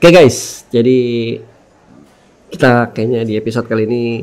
Oke guys, jadi kita kayaknya di episode kali ini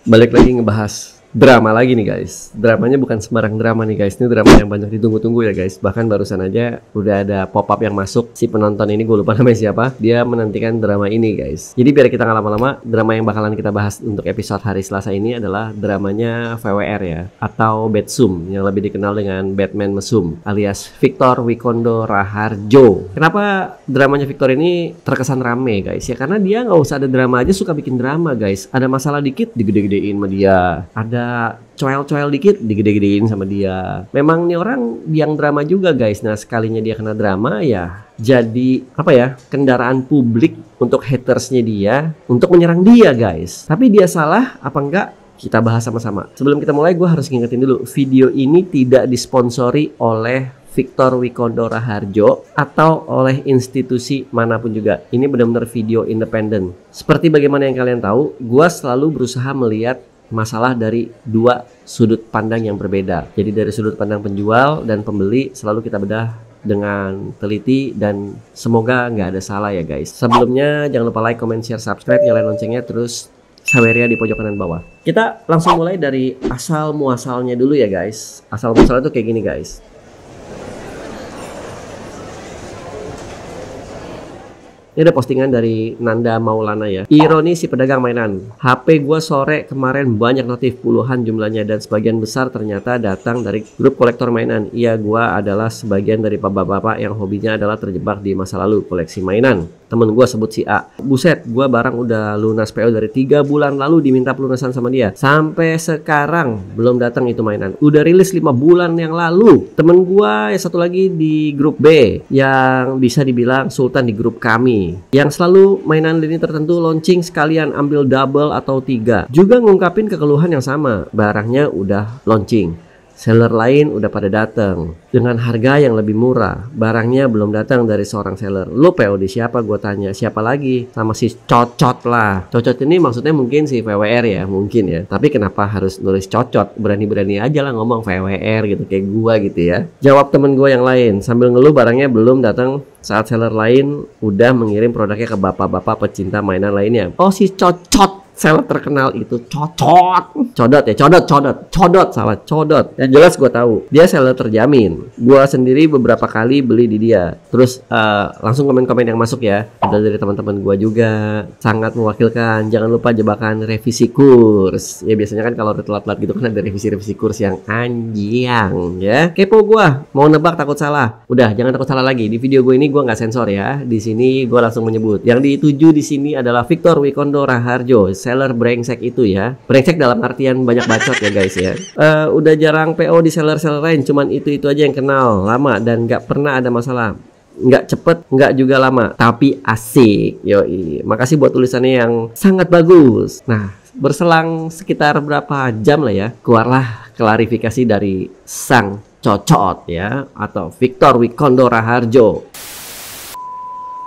balik lagi ngebahas drama lagi nih guys. Dramanya bukan sembarang drama nih guys. Ini drama yang banyak ditunggu-tunggu ya guys. Bahkan barusan aja udah ada pop-up yang masuk. Si penonton ini gue lupa namanya siapa. Dia menantikan drama ini guys. Jadi biar kita nggak lama-lama, drama yang bakalan kita bahas untuk episode hari Selasa ini adalah dramanya VWR ya, atau Betsum yang lebih dikenal dengan Batman Mesum alias Victor Wikondo Raharjo. Kenapa dramanya Victor ini terkesan rame guys? Ya karena dia nggak usah ada drama aja suka bikin drama guys. Ada masalah dikit digede-gedein sama dia. Ada coel-coel dikit digede-gedein sama dia. Memang nih orang biang drama juga guys. Nah sekalinya dia kena drama ya jadi apa ya, kendaraan publik untuk hatersnya dia untuk menyerang dia guys. Tapi dia salah apa enggak? Kita bahas sama-sama. Sebelum kita mulai gue harus ngingetin dulu, video ini tidak disponsori oleh Victor Wikondo Raharjo atau oleh institusi manapun juga. Ini benar-benar video independen. Seperti bagaimana yang kalian tahu, gue selalu berusaha melihat masalah dari dua sudut pandang yang berbeda. Jadi dari sudut pandang penjual dan pembeli selalu kita bedah dengan teliti dan semoga nggak ada salah ya guys. Sebelumnya jangan lupa like, comment, share, subscribe, nyalain loncengnya, terus Saweria di pojok kanan bawah. Kita langsung mulai dari asal muasalnya dulu ya guys. Asal muasalnya tuh kayak gini guys. Ini ada postingan dari Nanda Maulana ya. Ironi si pedagang mainan. HP gua sore kemarin banyak notif, puluhan jumlahnya, dan sebagian besar ternyata datang dari grup kolektor mainan. Iya, gua adalah sebagian dari bapak-bapak yang hobinya adalah terjebak di masa lalu koleksi mainan. Temen gua sebut si A. Buset, gua barang udah lunas PO dari 3 bulan lalu diminta pelunasan sama dia. Sampai sekarang belum datang itu mainan. Udah rilis 5 bulan yang lalu. Temen gua yang satu lagi di grup B yang bisa dibilang sultan di grup kami, yang selalu mainan lini tertentu launching sekalian ambil double atau 3, juga ngungkapin kekeluhan yang sama. Barangnya udah launching, seller lain udah pada datang dengan harga yang lebih murah, barangnya belum datang dari seorang seller. Lo PO di siapa? Gue tanya. Siapa lagi? Sama si Cocot lah. Cocot ini maksudnya mungkin si VWR ya, mungkin ya. Tapi kenapa harus nulis Cocot? Berani-berani aja lah ngomong VWR gitu, kayak gua gitu ya. Jawab temen gue yang lain sambil ngeluh barangnya belum datang saat seller lain udah mengirim produknya ke bapak-bapak pecinta mainan lainnya. Oh, si Cocot, seller terkenal itu. Codot ya, codot salah, codot. Yang jelas gue tahu dia seller terjamin. Gue sendiri beberapa kali beli di dia. Terus langsung komen-komen yang masuk ya, ada dari teman-teman gue juga, sangat mewakilkan. Jangan lupa jebakan revisi kurs ya. Biasanya kan kalau udah telat-telat gitu kan ada revisi kurs yang anjing ya. Kepo gue, mau nebak takut salah. Udah, jangan takut salah lagi. Di video gue ini gue nggak sensor ya. Di sini gue langsung menyebut yang dituju di sini adalah Victor Wikondo Raharjo, seller brengsek itu ya. Brengsek dalam artian banyak bacot ya guys ya. Udah jarang PO di seller-seller lain, cuman itu aja yang kenal lama dan nggak pernah ada masalah. Nggak cepet, nggak juga lama, tapi asik. Yoi, makasih buat tulisannya yang sangat bagus. Nah, berselang sekitar berapa jam lah ya, keluarlah klarifikasi dari sang Cocot ya, atau Victor Wikondo Raharjo.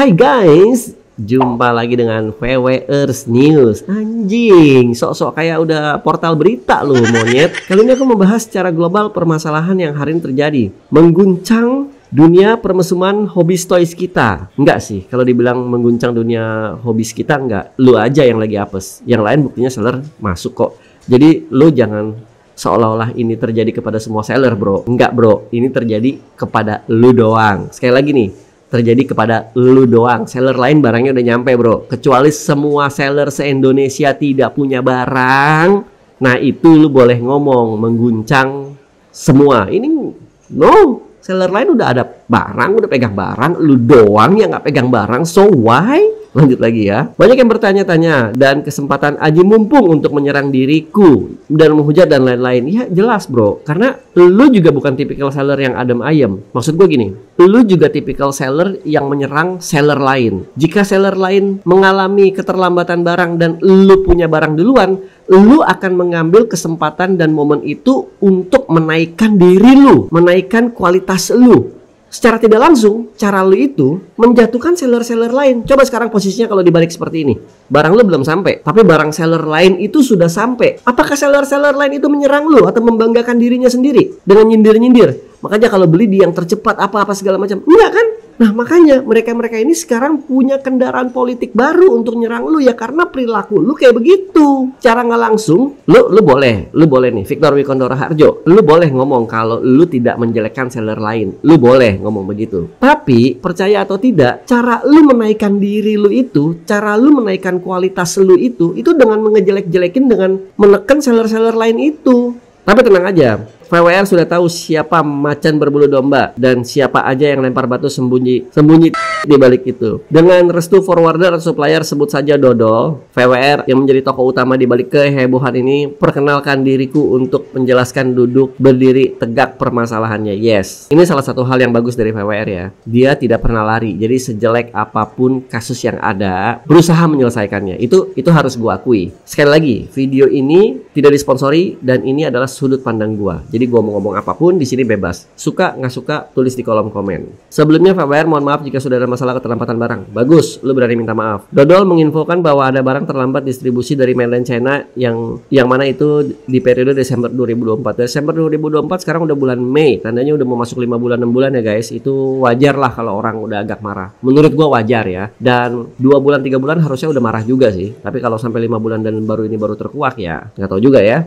Hai guys, jumpa lagi dengan VWR's News. Anjing, sok-sok kayak udah portal berita lu monyet. Kali ini aku membahas secara global permasalahan yang hari ini terjadi, mengguncang dunia permesuman hobis toys kita. Enggak sih, kalau dibilang mengguncang dunia hobis kita enggak. Lu aja yang lagi apes, yang lain buktinya seller masuk kok. Jadi lu jangan seolah-olah ini terjadi kepada semua seller bro. Enggak bro, ini terjadi kepada lu doang. Sekali lagi nih, terjadi kepada lu doang. Seller lain barangnya udah nyampe bro. Kecuali semua seller se-Indonesia tidak punya barang, nah itu lu boleh ngomong mengguncang semua. Ini no, seller lain udah ada barang, udah pegang barang. Lu doang yang nggak pegang barang. So why? Lanjut lagi ya. Banyak yang bertanya-tanya dan kesempatan aji mumpung untuk menyerang diriku dan menghujat dan lain-lain. Ya jelas bro, karena lu juga bukan tipikal seller yang adem ayem. Maksud gue gini, lu juga tipikal seller yang menyerang seller lain. Jika seller lain mengalami keterlambatan barang dan lu punya barang duluan, lu akan mengambil kesempatan dan momen itu untuk menaikkan diri lu, menaikkan kualitas lu. Secara tidak langsung, cara lu itu menjatuhkan seller-seller lain. Coba sekarang posisinya kalau dibalik seperti ini. Barang lu belum sampai, tapi barang seller lain itu sudah sampai. Apakah seller-seller lain itu menyerang lu atau membanggakan dirinya sendiri dengan nyindir-nyindir? Makanya kalau beli di yang tercepat apa-apa segala macam. Enggak kan? Nah makanya mereka-mereka ini sekarang punya kendaraan politik baru untuk nyerang lu ya, karena perilaku lu kayak begitu. Cara nggak langsung, lu boleh nih Victor Wikondoro Harjo, lu boleh ngomong kalau lu tidak menjelekkan seller lain, lu boleh ngomong begitu. Tapi percaya atau tidak, cara lu menaikkan diri lu itu, cara lu menaikkan kualitas lu itu dengan mengejelek-jelekin, dengan menekan seller-seller lain itu. Tapi tenang aja, VWR sudah tahu siapa macan berbulu domba dan siapa aja yang lempar batu sembunyi di balik itu. Dengan restu forwarder atau supplier, sebut saja Dodol, VWR yang menjadi tokoh utama di balik kehebohan ini, perkenalkan diriku untuk menjelaskan duduk berdiri tegak permasalahannya. Yes, ini salah satu hal yang bagus dari VWR ya. Dia tidak pernah lari. Jadi sejelek apapun kasus yang ada, berusaha menyelesaikannya. Itu harus gua akui. Sekali lagi, video ini tidak disponsori dan ini adalah sudut pandang gua. Jadi gua mau ngomong apapun di sini bebas. Suka nggak suka tulis di kolom komen. Sebelumnya VWR mohon maaf jika sudah ada masalah keterlambatan barang. Bagus, lu berani minta maaf. Dodol menginfokan bahwa ada barang terlambat distribusi dari mainland China yang mana itu di periode Desember 2024. Desember 2024 sekarang udah bulan Mei. Tandanya udah mau masuk 5 bulan 6 bulan ya guys. Itu wajar lah kalau orang udah agak marah. Menurut gua wajar ya. Dan 2 bulan 3 bulan harusnya udah marah juga sih. Tapi kalau sampai 5 bulan dan baru terkuak ya nggak tahu juga ya.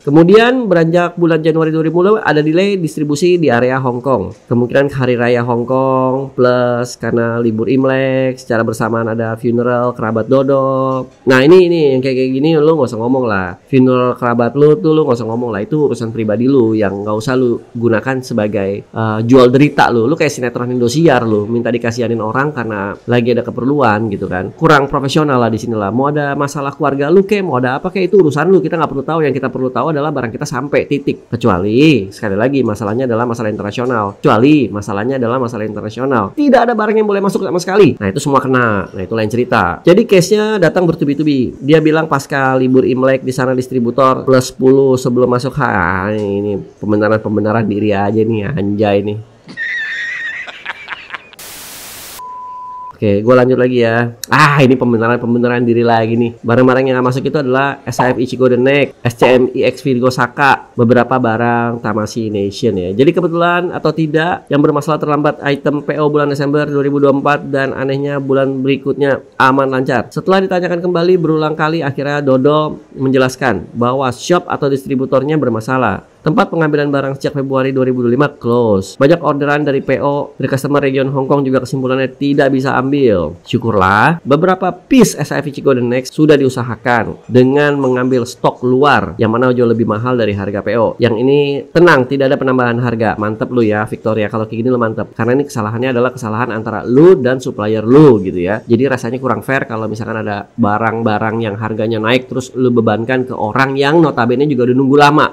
Kemudian beranjak bulan Januari 2020 ada delay distribusi di area Hong Kong. Kemungkinan hari raya Hong Kong plus karena libur Imlek, secara bersamaan ada funeral kerabat Dodol. Nah ini yang kayak gini lu nggak usah ngomong lah. Funeral kerabat lu tuh lu nggak usah ngomong lah. Itu urusan pribadi lu yang nggak usah lu gunakan sebagai jual derita lu. Lu kayak sinetron Indosiar lu, minta dikasihanin orang karena lagi ada keperluan gitu kan. Kurang profesional lah di sini lah. Mau ada masalah keluarga lu kayak mau ada apa kayak itu urusan lu. Kita nggak perlu tahu. Yang kita perlu tahu adalah barang kita sampai titik. Kecuali sekali lagi masalahnya adalah masalah internasional. Tidak ada barang yang boleh masuk sama sekali. Nah itu semua kena. Nah itu lain cerita. Jadi case-nya datang bertubi-tubi. Dia bilang pasca libur Imlek di sana distributor plus 10 sebelum masuk. Ini pembenaran diri aja nih anjay nih. Oke, gue lanjut lagi ya. Ini pembenaran diri lagi nih. Barang-barang yang masuk itu adalah SAF Ichigo The Next, SCM EX Virgo Saka, beberapa barang Tamashii Nation ya. Jadi kebetulan atau tidak, yang bermasalah terlambat item PO bulan Desember 2024 dan anehnya bulan berikutnya aman lancar. Setelah ditanyakan kembali berulang kali, akhirnya Dodol menjelaskan bahwa shop atau distributornya bermasalah. Tempat pengambilan barang sejak Februari 2025 close. Banyak orderan dari PO dari customer region Hong Kong juga kesimpulannya tidak bisa ambil. Syukurlah beberapa piece SAF Ichigo The Next sudah diusahakan dengan mengambil stok luar yang mana jauh lebih mahal dari harga PO. Yang ini tenang, tidak ada penambahan harga. Mantep lu ya Victoria, kalau kayak gini lu mantep. Karena ini kesalahannya adalah kesalahan antara lu dan supplier lu gitu ya. Jadi rasanya kurang fair kalau misalkan ada barang-barang yang harganya naik terus lu bebankan ke orang yang notabene juga udah nunggu lama.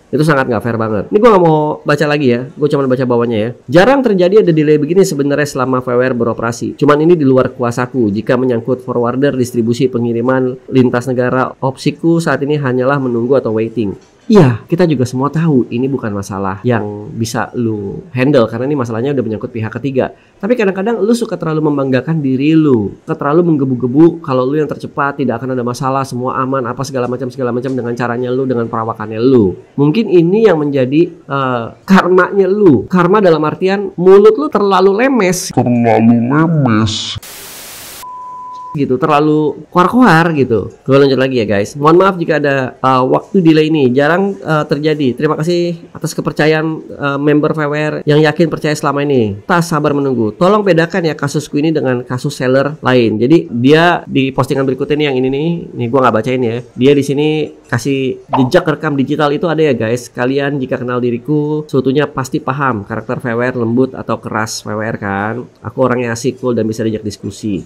Itu sangat nggak fair banget. Ini gue nggak mau baca lagi ya, gue cuma baca bawahnya ya. Jarang terjadi ada delay begini sebenarnya selama VWR beroperasi. Cuman ini di luar kuasaku jika menyangkut forwarder, distribusi, pengiriman lintas negara. Opsiku saat ini hanyalah menunggu atau waiting. Iya, kita juga semua tahu ini bukan masalah yang bisa lu handle karena ini masalahnya udah menyangkut pihak ketiga. Tapi kadang-kadang lu suka terlalu membanggakan diri lu, terlalu menggebu-gebu kalau lu yang tercepat, tidak akan ada masalah, semua aman, apa segala macam dengan caranya lu, dengan perawakannya lu. Mungkin ini yang menjadi karmanya lu. Karma dalam artian mulut lu terlalu lemes gitu, terlalu koar-koar gitu. Gue lanjut lagi ya guys. Mohon maaf jika ada waktu delay ini, jarang terjadi. Terima kasih atas kepercayaan member VWR yang yakin percaya selama ini. Tak sabar menunggu. Tolong bedakan ya kasusku ini dengan kasus seller lain. Jadi dia di postingan berikutnya nih yang ini nih gue nggak bacain ya. Dia di sini kasih jejak rekam digital itu ada ya guys. Kalian jika kenal diriku, seutuhnya pasti paham karakter VWR lembut atau keras VWR kan. Aku orangnya asik, cool dan bisa diajak diskusi.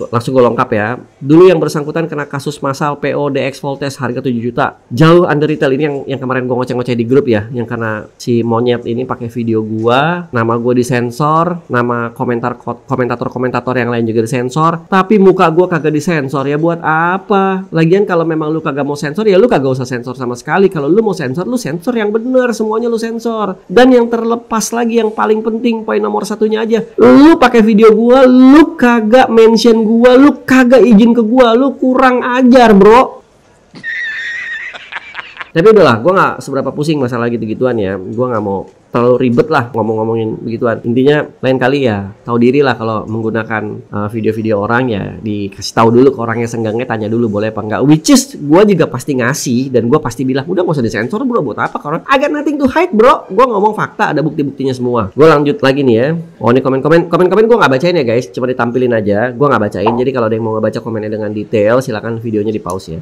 Langsung gue lengkap ya. Dulu yang bersangkutan kena kasus massal PO DX Voltes harga 7 juta. Jauh under retail. Ini yang kemarin gue ngoceh-ngoceh di grup ya. Yang karena si monyet ini pakai video gua, nama gue disensor, nama komentator yang lain juga disensor, tapi muka gue kagak disensor. Ya buat apa? Lagian kalau memang lu kagak mau sensor ya lu kagak usah sensor sama sekali. Kalau lu mau sensor, lu sensor yang bener, semuanya lu sensor. Dan yang terlepas lagi yang paling penting, poin nomor satunya aja, lu pakai video gua, lu kagak mention gua, lu kagak izin ke gua, lu kurang ajar bro. Tapi udahlah, gue nggak seberapa pusing masalah gitu-gituan ya. Gue nggak mau terlalu ribet lah ngomong-ngomongin begituan. Intinya lain kali ya tahu diri lah kalau menggunakan video-video orang ya, dikasih tahu dulu ke orangnya, senggangnya tanya dulu boleh apa enggak. Which is gue juga pasti ngasih dan gue pasti bilang udah nggak usah disensor bro, buat apa, karena I got nothing to hide bro. Gue ngomong fakta, ada bukti-buktinya semua. Gue lanjut lagi nih ya. Oh ini komen-komen gue nggak bacain ya guys, cuma ditampilin aja. Gue nggak bacain. Jadi kalau ada yang mau ngebaca komennya dengan detail, silakan videonya di pause ya.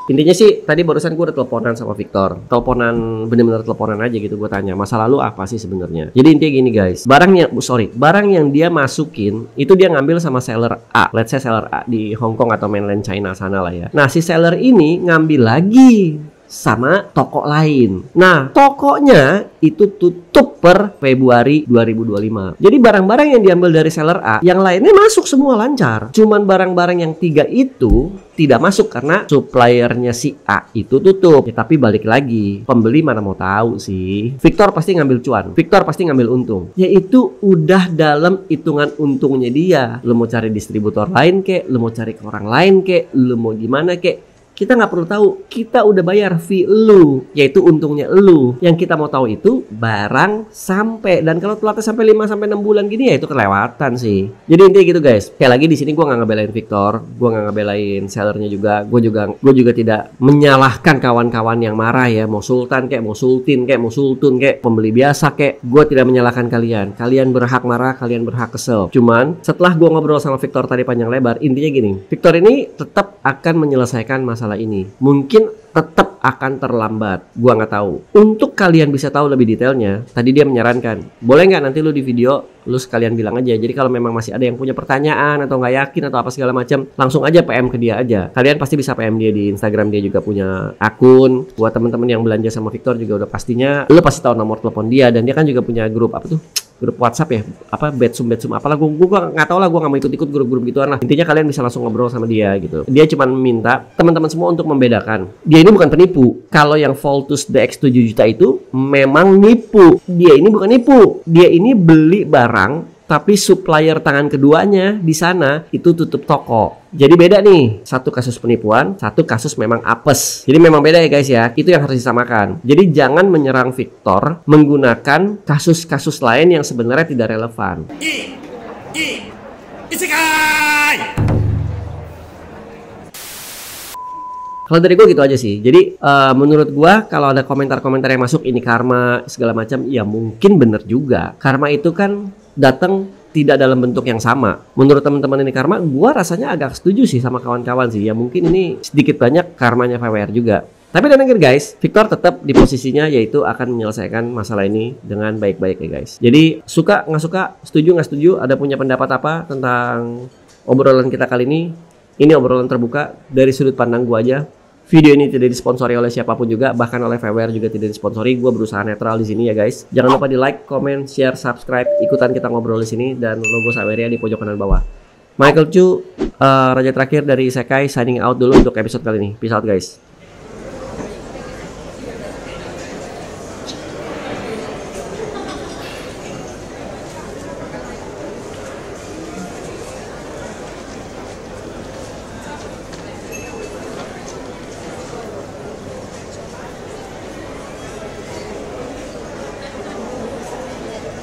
Intinya sih tadi barusan gue udah teleponan sama Victor. Teleponan, bener-bener teleponan aja gitu. Gue tanya masa lalu apa sih sebenarnya. Jadi intinya gini guys, barang yang dia masukin itu dia ngambil sama seller A. Let's say seller A di Hong Kong atau mainland China sana lah ya. Nah si seller ini ngambil lagi sama toko lain. Nah, tokonya itu tutup per Februari 2025. Jadi barang-barang yang diambil dari seller A, yang lainnya masuk semua lancar. Cuman barang-barang yang 3 itu tidak masuk karena suppliernya si A itu tutup. Ya, tapi balik lagi, pembeli mana mau tahu sih. Victor pasti ngambil cuan. Victor pasti ngambil untung. Yaitu udah dalam hitungan untungnya dia. Lu mau cari distributor lain kek, lu mau cari ke orang lain kek, lu mau gimana kek. Kita nggak perlu tahu, kita udah bayar fee lu, yaitu untungnya lu. Yang kita mau tahu itu barang sampai, dan kalau telatnya sampai 5-6 bulan gini ya itu kelewatan sih. Jadi intinya gitu guys. Kayak lagi di sini gue nggak ngebelain Victor, gue nggak ngebelain sellernya juga, gue juga tidak menyalahkan kawan-kawan yang marah ya, mau Sultan kayak, mau Sultin kayak, mau Sultun kayak, pembeli biasa kayak, gue tidak menyalahkan kalian. Kalian berhak marah, kalian berhak kesel. Cuman setelah gue ngobrol sama Victor tadi panjang lebar, intinya gini, Victor ini tetap akan menyelesaikan masalah ini. Mungkin tetap akan terlambat, gua nggak tahu. Untuk kalian bisa tahu lebih detailnya, tadi dia menyarankan, boleh nggak nanti lu di video lu sekalian bilang aja. Jadi kalau memang masih ada yang punya pertanyaan atau nggak yakin atau apa segala macam, langsung aja PM ke dia aja. Kalian pasti bisa PM dia di Instagram, dia juga punya akun. Buat teman-teman yang belanja sama Victor juga udah pastinya lu pasti tahu nomor telepon dia, dan dia kan juga punya grup apa tuh, grup WhatsApp ya, apa bedsum apalah, gue nggak tahu lah, gue nggak mau ikut grup-grup gituan lah. Intinya kalian bisa langsung ngobrol sama dia gitu. Dia cuma minta teman-teman semua untuk membedakan, dia ini bukan penipu. Kalau yang Voltus DX 7 juta itu memang nipu. Dia ini bukan nipu, dia ini beli barang tapi supplier tangan keduanya di sana itu tutup toko. Jadi beda nih, satu kasus penipuan, satu kasus memang apes. Jadi memang beda ya guys ya, itu yang harus disamakan. Jadi jangan menyerang Victor menggunakan kasus-kasus lain yang sebenarnya tidak relevan. Kalau dari gue gitu aja sih. Jadi menurut gue kalau ada komentar-komentar yang masuk ini karma segala macam, ya mungkin bener juga. Karma itu kan datang tidak dalam bentuk yang sama. Menurut teman-teman ini karma, gue rasanya agak setuju sih sama kawan-kawan sih. Ya mungkin ini sedikit banyak karmanya VWR juga. Tapi dan akhir guys, Victor tetap di posisinya, yaitu akan menyelesaikan masalah ini dengan baik-baik ya guys. Jadi suka nggak suka, setuju nggak setuju, ada punya pendapat apa tentang obrolan kita kali ini? Ini obrolan terbuka dari sudut pandang gue aja. Video ini tidak disponsori oleh siapapun juga, bahkan oleh VWR juga tidak disponsori. Gue berusaha netral di sini ya guys. Jangan lupa di like, comment, share, subscribe, ikutan kita ngobrol di sini, dan logo Saweria di pojok kanan bawah. Michael Chu, raja terakhir dari Isekai, signing out dulu untuk episode kali ini. Peace out guys.